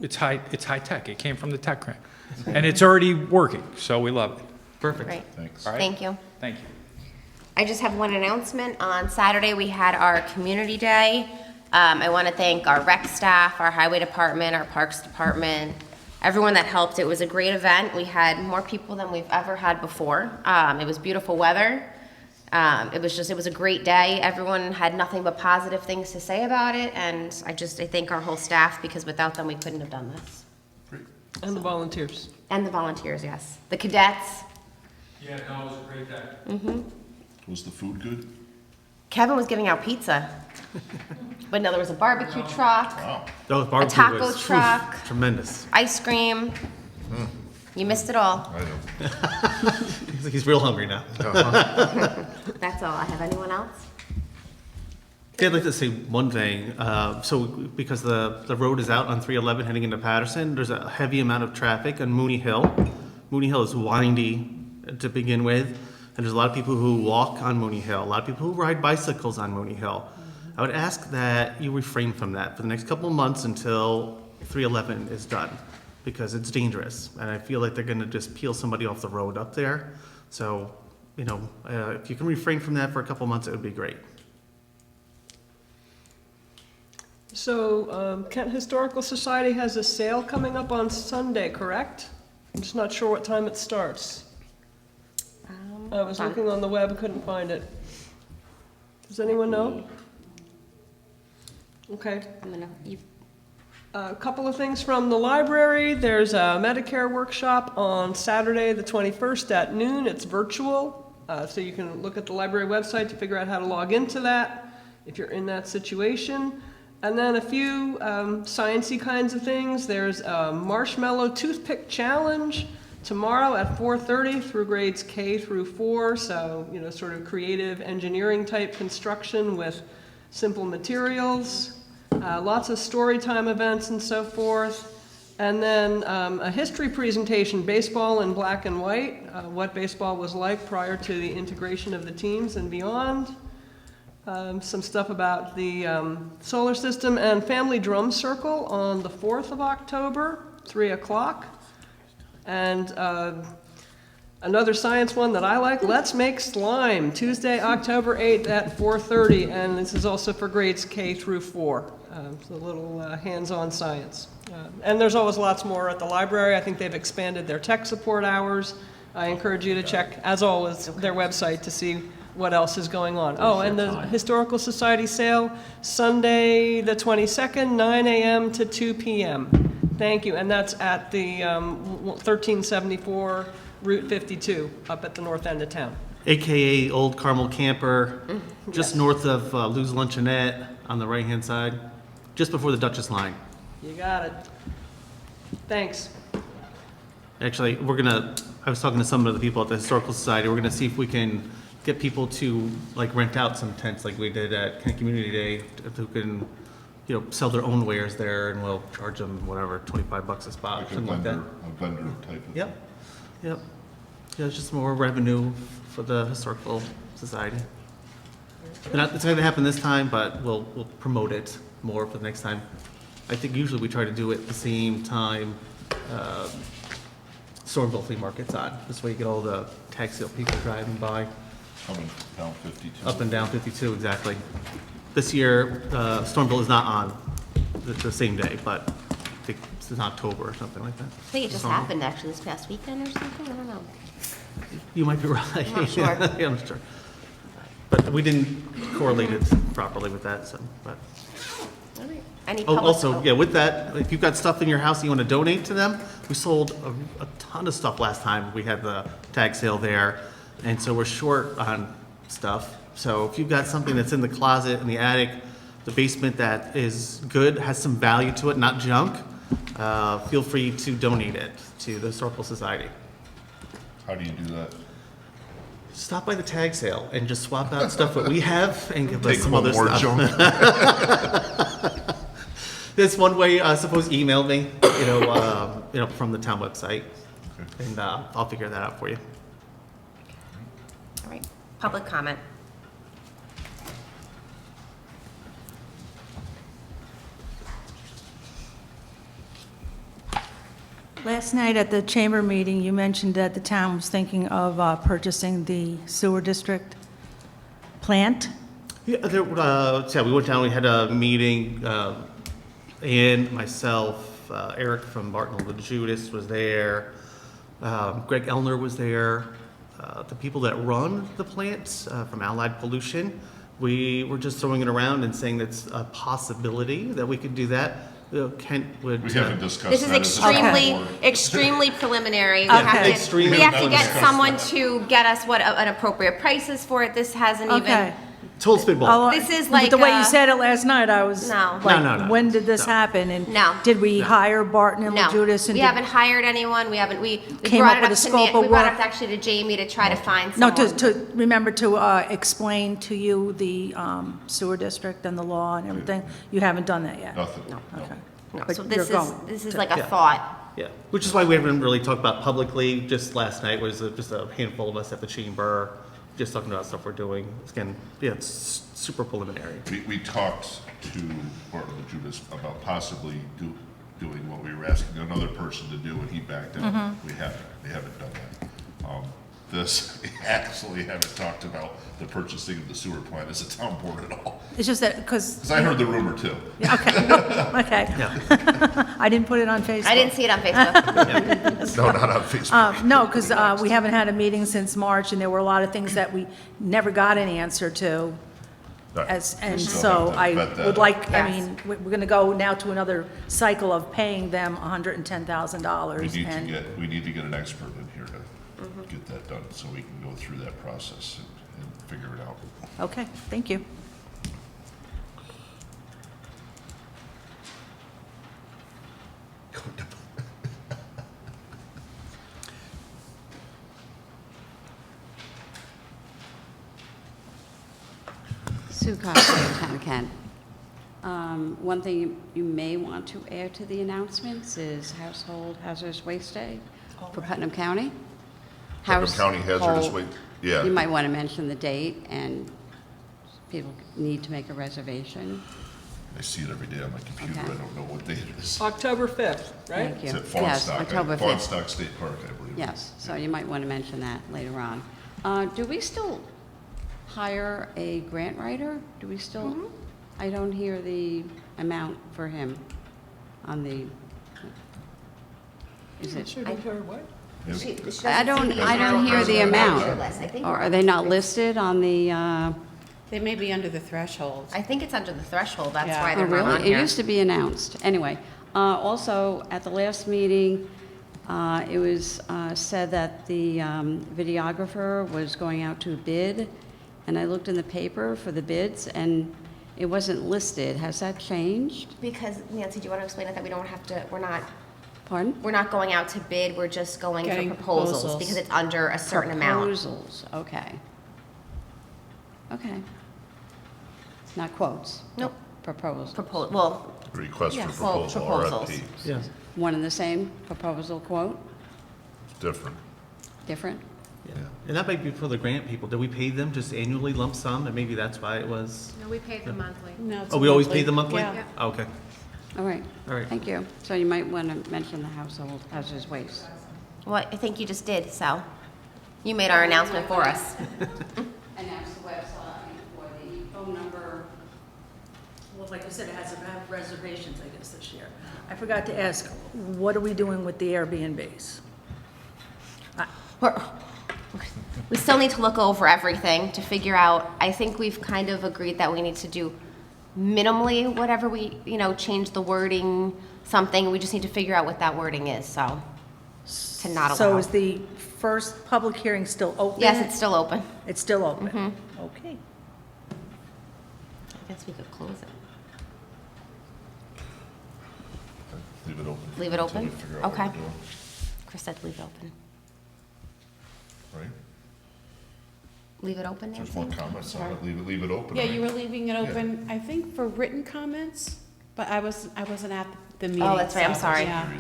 it's high tech. It came from the tech grant. And it's already working, so we love it. Perfect. Great. Thanks. All right? Thank you. Thank you. I just have one announcement. On Saturday, we had our community day. I want to thank our rec staff, our highway department, our parks department, everyone that helped. It was a great event. We had more people than we've ever had before. It was beautiful weather. It was a great day. Everyone had nothing but positive things to say about it, and I thank our whole staff, because without them, we couldn't have done this. And the volunteers. And the volunteers, yes. The cadets. Yeah, no, it was a great day. Was the food good? Kevin was giving out pizza. But no, there was a barbecue truck, Wow. Oh, barbecue taco was, truck. oof, tremendous. ice cream. You missed it all. I know. He's real hungry now. That's all. I have anyone else? Okay, I'd like to say one thing. So because the road is out on 311 heading into Patterson, there's a heavy amount of traffic on Mooney Hill. Mooney Hill is windy to begin with, and there's a lot of people who walk on Mooney Hill, a lot of people who ride bicycles on Mooney Hill. I would ask that you refrain from that for the next couple of months until 311 is done, because it's dangerous, and I feel like they're gonna just peel somebody off the road up there. So, if you can refrain from that for a couple of months, it would be great. So, Kent Historical Society has a sale coming up on Sunday, correct? I'm just not sure what time it starts. I was looking on the web, couldn't find it. Does anyone know? Okay. A couple of things from the library. There's a Medicare workshop on Saturday, the 21st at noon. It's virtual, so you can look at the library website to figure out how to log into that if you're in that situation. And then a few science-y kinds of things. There's a marshmallow toothpick challenge tomorrow at 4:30 through grades K through 4. So, sort of creative engineering type construction with simple materials. Lots of story time events and so forth. And then a history presentation, baseball in black and white, what baseball was like prior to the integration of the teams and beyond. Some stuff about the solar system, and family drum circle on the 4th of October, 3 o'clock. And another science one that I like, Let's Make Slime, Tuesday, October 8th at 4:30, and this is also for grades K through 4. So a little hands-on science. And there's always lots more at the library. I think they've expanded their tech support hours. I encourage you to check, as always, their website to see what else is going on. Oh, and the Historical Society sale, Sunday, the 22nd, 9 a.m. to 2 p.m. Thank you, and that's at the 1374 Route 52, up at the north end of town. AKA Old Carmel Camper, just north of Lou's Luncheonette on the right-hand side, just before the Duchess line. You got it. Thanks. Actually, I was talking to some of the people at the Historical Society, we're gonna see if we can get people to rent out some tents like we did at Kent Community Day, who can, sell their own wares there, and we'll charge them whatever, $25 a spot, Like a something like that. vendor type of. Yep. Yeah, it's just more revenue for the Historical Society. It's not gonna happen this time, but we'll promote it more for the next time. I think usually we try to do it at the same time Stormville Flea Market's on. This way you get all the tag sale people driving by. Coming down 52. Up and down 52, exactly. This year, Stormville is not on the same day, but I think it's in October or something like that. I think it just Stormville. happened actually this past weekend or something, I don't know. You might be right. I'm not sure. Yeah, I'm not sure. But we didn't correlate it properly with that, so, but. All right. Any Oh, public? also, yeah, with that, if you've got stuff in your house and you want to donate to them, we sold a ton of stuff last time. We had the tag sale there, and so we're short on stuff. So if you've got something that's in the closet, in the attic, the basement that is good, has some value to it, not junk, feel free to donate it to the Historical Society. How do you do that? Stop by the tag sale and just swap out stuff that we have and give us Take some one other more stuff. junk. There's one way, suppose email me, from the town website, and I'll figure that out for you. All right, public comment. Last night at the chamber meeting, you mentioned that the town was thinking of purchasing the sewer district plant. Yeah, we went down, we had a meeting, and myself, Eric from Barton the Judas was there, Greg Elner was there, the people that run the plants from Allied Pollution. We were just throwing it around and saying that's a possibility that we could do that. Kent would. We haven't discussed This is that as a town extremely, board. extremely preliminary. We Okay. have to, Extremely we have to get preliminary. someone to get us what an appropriate price is for it. This hasn't Okay. even, Total spitball. Oh, This is with like the way a- you said it last night, I was No. like, No. when did this No. happen? And No. did we hire Barton and no. Judas? We haven't hired anyone. We haven't, we Came brought up it with up a to, scope of we brought it work? up actually to Jamie to try to find No, someone. to remember to explain to you the sewer district and the law and everything. You haven't done that yet? Nothing. Okay. No, But so you're going this is to- like a Yeah. thought. Yeah, which is why we haven't really talked about publicly. Just last night was just a handful of us at the chamber, just talking about stuff we're doing. Again, yeah, it's super preliminary. We talked to Barton and Judas about possibly doing what we were asking another person to do, and he backed out. Mm-hmm. We haven't done that. This, we actually haven't talked about the purchasing of the sewer plant as a town board at all. It's just that, because, Because I heard the rumor too. okay. I didn't put it on Facebook. I didn't see it on Facebook. No, not on Facebook. No, because we haven't had a meeting since March, and there were a lot of things that we never got an answer to. Right. And We still so have to I vet that would out. like, I Yes. mean, we're going to go now to another cycle of paying them $110,000. We need to get an expert in here to get that done, so we can go through that process and figure it out. Okay, thank you. Sue Costello, Town of Kent. One thing you may want to add to the announcements is Household Hazardous Waste Day for Putnam County. Putnam County Hazardous Household- Waste, yeah. You might want to mention the date, and people need to make a reservation. I see it every day on my computer. I Okay. don't know what date it is. October 5th, right? Thank you. It's at Yes, Fawnstock, October 5th. Fawnstock State Park, I believe. Yes, so you might want to mention that later on. Do we still hire a grant writer? Do we still? I don't hear the amount for him on the, is it? Sure, don't care what? She doesn't I don't see the hear the on amount. voucher list. I think Or are they not listed on the, They may be under the threshold. I think it's under the threshold, that's Yeah. why oh, they're not on really? It here. used to be announced. Anyway, also, at the last meeting, it was said that the videographer was going out to bid, and I looked in the paper for the bids, and it wasn't listed. Has that changed? Because, Nancy, do you want to explain it, that we don't have to, Pardon? we're not going out to bid, we're just going for Getting proposals, proposals. because it's under a certain amount. Proposals, okay. Okay. Not quotes? Nope. Proposals. Well, Request Yeah, for well, proposal, proposals. RFP. Yeah. One and the same proposal quote? It's different. Different? Yeah. And that might be for the grant people. Did we pay them just annually lump sum, and maybe that's why it was? No, we paid them monthly. No, it's Oh, we always monthly. pay them monthly? Yeah. Oh, okay, All right. all right. Thank you. So you might want to mention the household hazardous waste. Well, I think you just did, so you made our announcement for us. Announce the website or the phone number. Well, like I said, it has to have reservations, I guess, this year. I forgot to ask, what are we doing with the Airbnbs? We still need to look over everything to figure out, I think we've kind of agreed that we need to do minimally whatever we, change the wording, something, we just need to figure out what that wording is, so, to not allow. So is the first public hearing still open? Yes, it's still open. It's still open? Okay. I guess we could close it. Leave it open. Leave it until we open? figure out what Okay. we're doing, Chris said leave it open. right? Leave it open, If there's Nancy? more comments on it, leave it open. Yeah, right? you were leaving it open, I think, for written comments, but I wasn't at the meeting. Oh, that's right, I'm so, sorry. yeah. Here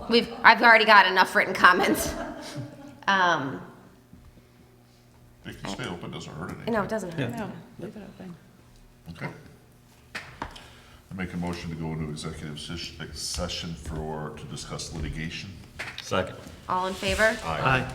either. I've already got enough written comments. They can stay open, doesn't hurt anything. No, it doesn't hurt. No, leave it open. Okay. I make a motion to go into executive session to discuss litigation. Second. All in favor? Aye.